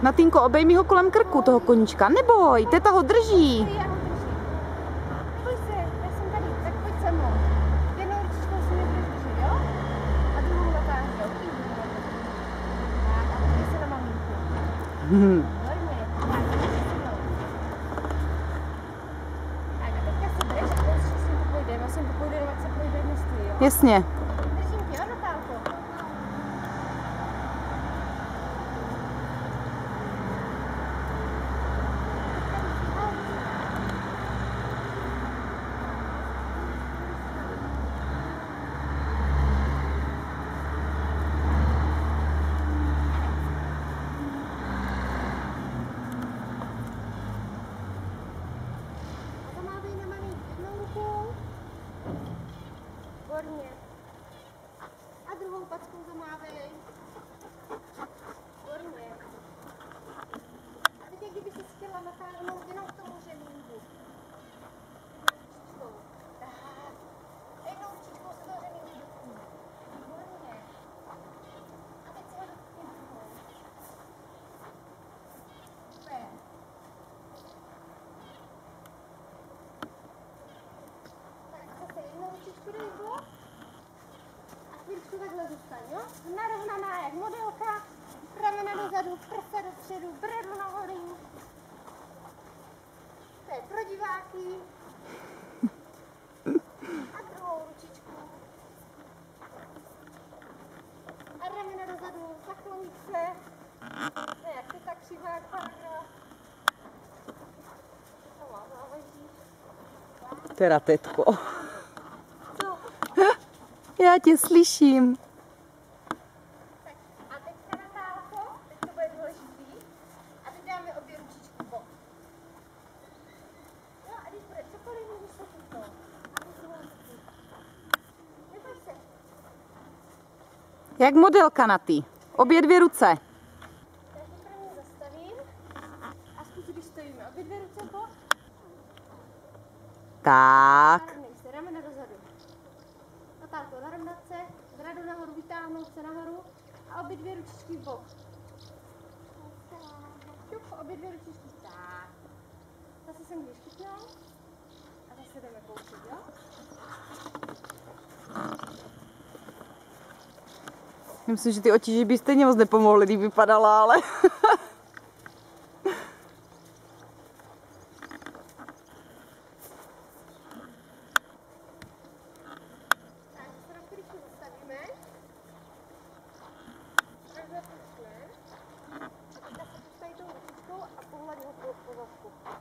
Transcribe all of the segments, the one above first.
Natýnko, obejmi ho kolem krku, toho koníčka. Neboj, teta ho drží. Neboj se, já jsem tady, tak pojď se mnou. Jednou ručičkou si mě budeš držet, jo? A druhou natáhni, jo? Tak, a podívej se na maminku. Výborně. Tak, drží se mnou. Tak, a teďka se drž a už s ním popojdeme. S ním popojdeme, ať se projde dnes ty, jo? Jasně. Držím tě, jo, Natálko? Zamávej na maminku jednou rukou. Výborně. A druhou packou zamávej. Výborně. A teď, kdyby si chtěla natáhnout jenom k tomu řemínku. Jednou ručičkou. Tak. A jednou ručičkou se toho řemínku dotkni. Výborně. A teď se ho dotkni druhou. Super. Tak zase jednou ručičku dej blok. A chvíličku takhle zůstaň, jo? Narovnaná jak modelka, ramena dozadu, prsa dopředu, bradu nahoru. To je pro diváky. A druhou ručičku. A ramena dozadu, zaklonit se. Ne, jak ty tak křivá kvára. To má záleží. Teda, tetko. Co? Já tě slyším. Tak a teďka Natálko, teď to bude důležitý. A teď dáme obě ručičky bok. Jo, a když bude cokoliv, můžeš se chytnout. A teď druhou ruku. Neboj se. Jak modelka na ty. Obě dvě ruce. Tak se první zastavím. A zkus, když stojíme. Obě dvě ruce bok. Tak. Narovnej se, ramena dozadu. Natálko, narovnat se, bradu nahoru, vytáhnout se nahoru. A obě dvě ručičky v bok. Šup, obě dvě ručičky. Tak. Zase se můžeš chytnout. A zase jdeme koušet, jo? Myslím, že ty otíži by stejně moc nepomohly, kdyby vypadala, ale... Tak, se na chvíličku zastavíme. Takhle pusťme. A teďka se pustají tou ručičkou a pohlaď ho po zadku. Tak,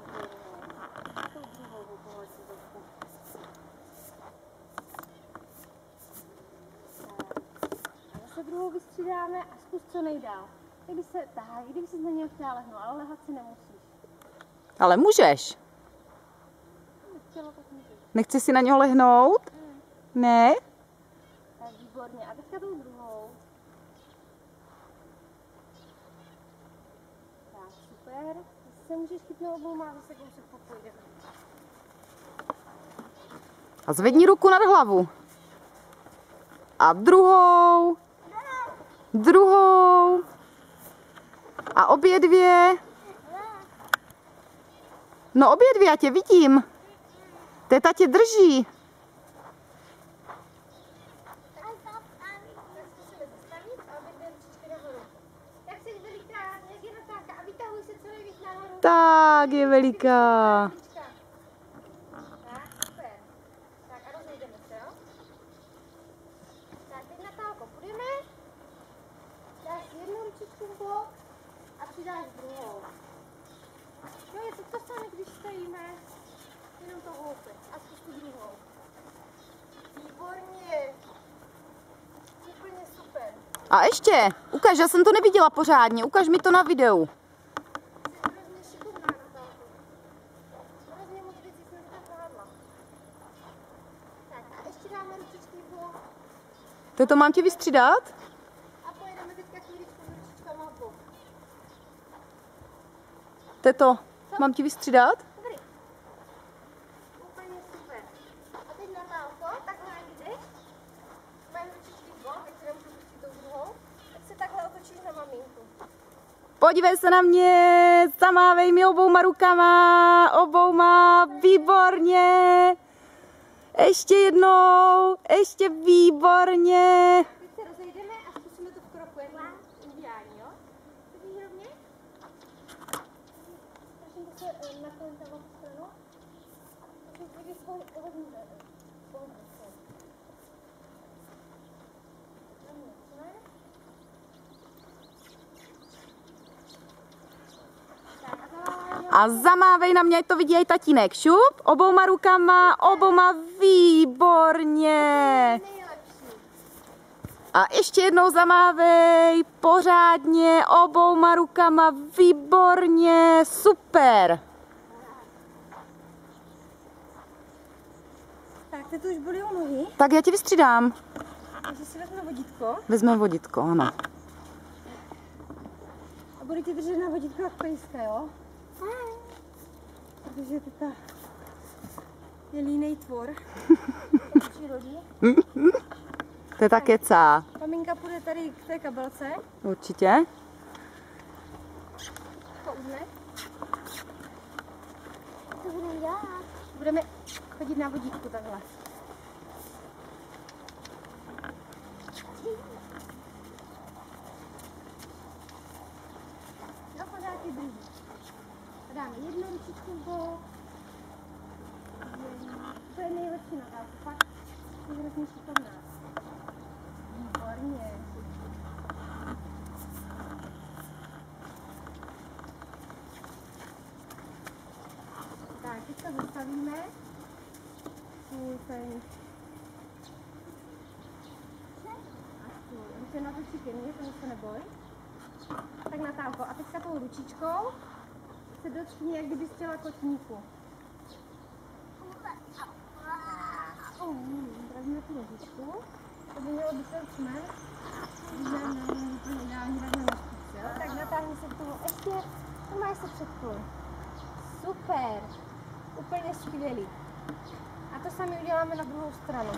výborně. A tou druhou ho pohlaď po zadku. A zase druhou vystřídáme a zkus co nejdál. Kdyby se na něj chtěla lehnout, ale lehat si nemusíš. Ale můžeš. Chtěla, tak můžeš. Nechci si na něho lehnout? Ne? Tak výborně. A teďka tou druhou. Tak, super. Zase se můžeš chytnout obouma a zase kousek popojdeme. A zvedni ruku nad hlavu. A druhou. Druhou. A obě dvě. No obě dvě, já tě vidím. Teta tě drží. Tak zkusíme zastavit a obě dvě ručičky nahoru. Jak jsi veliká, jak je Natálka a vytahuj se co nejvíc nahoru. Tak je veliká. Tak, super. Tak a rozejdeme se, jo? Tak, teď Natálko, půjdeme. Dáš jednu ručičku v bok a přidáš druhou. Jo, je to samé, když stojíme. Jenom to houpe. A zkus tu druhou. Výborně. Úplně super. A ještě, ukaž, já jsem to neviděla pořádně, ukaž mi to na videu. Jsi hrozně šikovná, Natálko. Hrozně moc věcí jsem to zvládla. Tak a ještě dáme ručičky v bok. Teto, mám tě vystřídat? A pojedeme teďka chvíličku s ručičkama v bok. Teto, mám ti vystřídat? Dobrý. Úplně super. A teď Natálko, takhle jak jdeš, mají ručičky v bok, teď se nemůžu pustit tou druhou, tak se takhle otočí ručíš na maminku. Podívej se na mě, zamávej mi obouma rukama, výborně. Ještě jednou, ještě výborně. Teď se rozejdeme a zkusíme to v kroku, jak indiáni, jo? Vidíš rovně? Prosím se naklonit na vašu stranu. Prosím, když ho hodně A zamávej na mě, ať to vidí i tatínek. Šup, obouma rukama, výborně. A ještě jednou zamávej, pořádně, obouma rukama, výborně, super. Tak, teď už bolí u nohy. Tak já ti vystřídám. Takže si vezme vodítko. Vezmeme vodítko, ano. A budu ti držet na vodítko jak pejska, jo? Protože teta je línej tvor. To je ta kecá. Maminka půjde tady k té kabelce. Určitě. Poudne. Co budeme dělat? Budeme chodit na vodítku takhle. No, pořád je druhý. Dáme jednu ručičku v bok. To je nejlepší natálka. Fakt je hrozně šikovná. Výborně. Tak, teďka zastavíme. Když se natočí ke mně, to se neboj. Tak Natálko, a teďka tou ručičkou se dotkni, jak kdyby chtěla kotníku. Vezme tu ručičku, to by mělo být ten smer, ideální vezme na špici, jo? Tak natáhni se k tomu ještě, to máš se předklon. Super, úplně skvělý. A to sami uděláme na druhou stranu.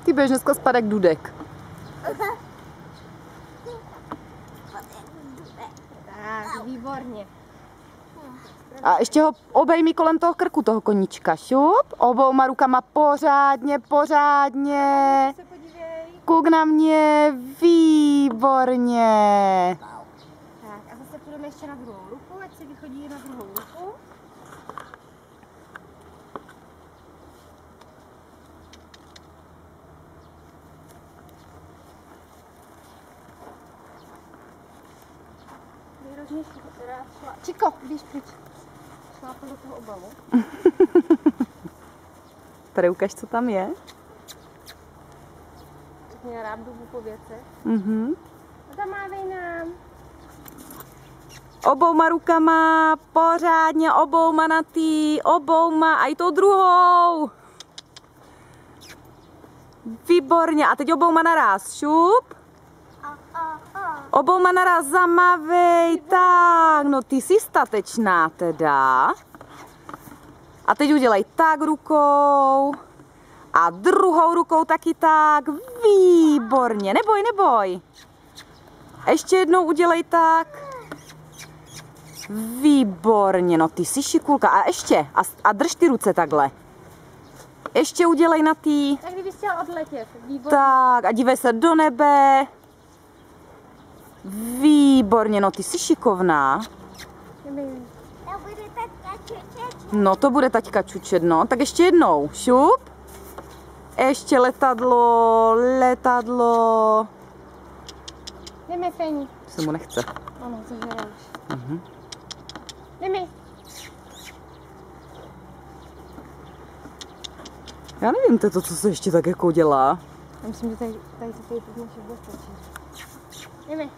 Ty budeš dneska spadat jak dudek. Tak, výborně. A ještě ho obejmi kolem toho krku, toho koníčka. Šup, obouma rukama pořádně, pořádně. Se podívej. Kouk na mě, výborně. Tak, a zase půjdeme ještě na druhou ruku, ať se vychodí na druhou ruku. Čiko, běž pryč. Šlápnu do toho obalu. Tady ukaž, co tam je. Já rád jdu po věcech. A zamávej nám. Obouma rukama, pořádně, obouma na tý, obouma a i tou druhou. Výborně. A teď obouma naraz. Šup. Obouma naraz zamavej, tak, no ty jsi statečná teda. A teď udělej tak rukou a druhou rukou taky tak, výborně, neboj, neboj. Ještě jednou udělej tak, výborně, no ty jsi šikulka. A ještě, a drž ty ruce takhle. Ještě udělej na tý. Tak kdybys chtěl odletět, výborně. Tak a dívej se do nebe. Výborně, no ty jsi šikovná. No to bude taťka čučet, no. Tak ještě jednou, šup. Ještě letadlo, letadlo. Jdeme, Feni. Se mu nechce. Ano, zažere už. Jdeme. Já nevím, to, co se ještě tak jako dělá. Já myslím, že tady to tady naše bezpečí. Jdeme.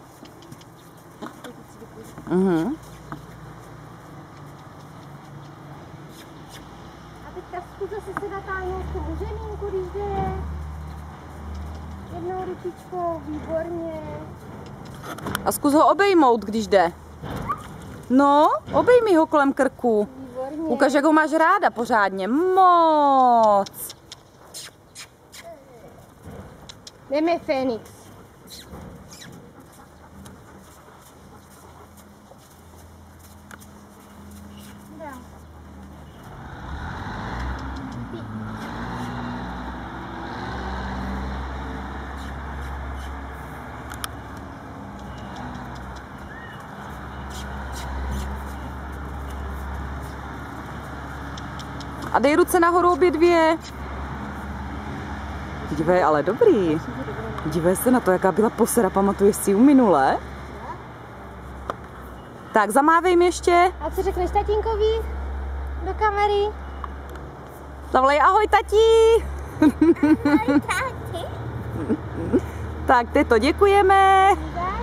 A teďka zkus se natáhnout k tomu žemínku, když jde. Jednou ručičkou, výborně. A zkus ho obejmout, když jde. No, obejmi ho kolem krku. Výborně. Ukaž, jak ho máš ráda pořádně. Moc. Jdeme Fénix. A dej ruce nahoru obě dvě. Dívej, ale dobrý. Dívej se na to, jaká byla posera, pamatuješ si ju minule? Tak, zamávej mi ještě. A co řekneš tatínkovi? Do kamery. Zavolej ahoj, tati. Ahoj, tati. Tak, teto, děkujeme. Tak.